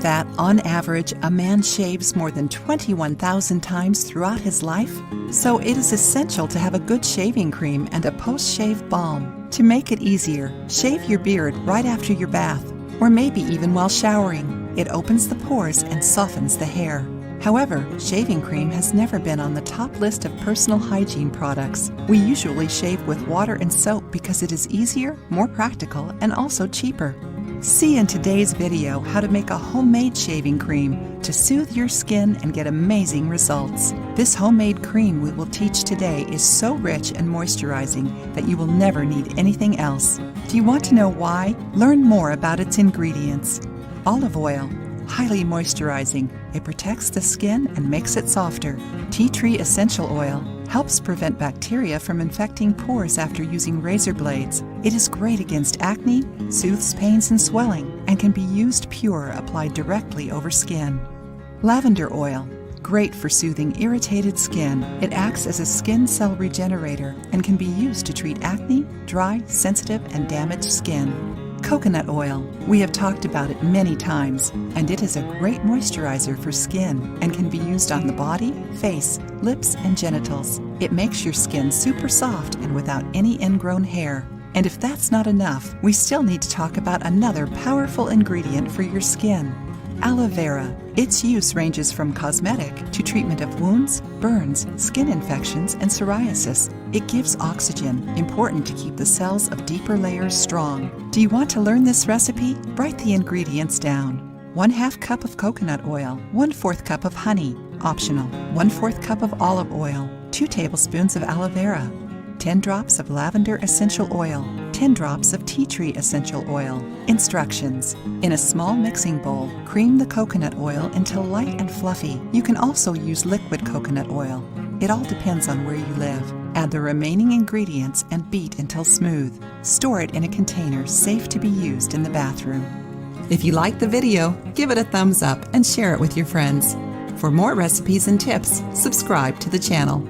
that, on average, a man shaves more than 21,000 times throughout his life? So it is essential to have a good shaving cream and a post-shave balm. To make it easier, shave your beard right after your bath, or maybe even while showering. It opens the pores and softens the hair. However, shaving cream has never been on the top list of personal hygiene products. We usually shave with water and soap because it is easier, more practical, and also cheaper. See in today's video how to make a homemade shaving cream to soothe your skin and get amazing results. This homemade cream we will teach today is so rich and moisturizing that you will never need anything else. Do you want to know why? Learn more about its ingredients. Olive oil. Highly moisturizing. It protects the skin and makes it softer. Tea tree essential oil helps prevent bacteria from infecting pores after using razor blades. It is great against acne, soothes pains and swelling, and can be used pure, applied directly over skin. Lavender oil. Great for soothing irritated skin. It acts as a skin cell regenerator and can be used to treat acne, dry, sensitive, and damaged skin. Coconut oil. We have talked about it many times, and it is a great moisturizer for skin and can be used on the body, face, lips, and genitals. It makes your skin super soft and without any ingrown hair. And if that's not enough, we still need to talk about another powerful ingredient for your skin. Aloe vera. Its use ranges from cosmetic to treatment of wounds, burns, skin infections, and psoriasis. It gives oxygen, important to keep the cells of deeper layers strong. Do you want to learn this recipe? Write the ingredients down. 1/2 cup of coconut oil, 1/4 cup of honey, optional, 1/4 cup of olive oil, 2 tablespoons of aloe vera, 10 drops of lavender essential oil, 10 drops of tea tree essential oil. Instructions. In a small mixing bowl, cream the coconut oil until light and fluffy. You can also use liquid coconut oil. It all depends on where you live. Add the remaining ingredients and beat until smooth. Store it in a container safe to be used in the bathroom. If you liked the video, give it a thumbs up and share it with your friends. For more recipes and tips, subscribe to the channel.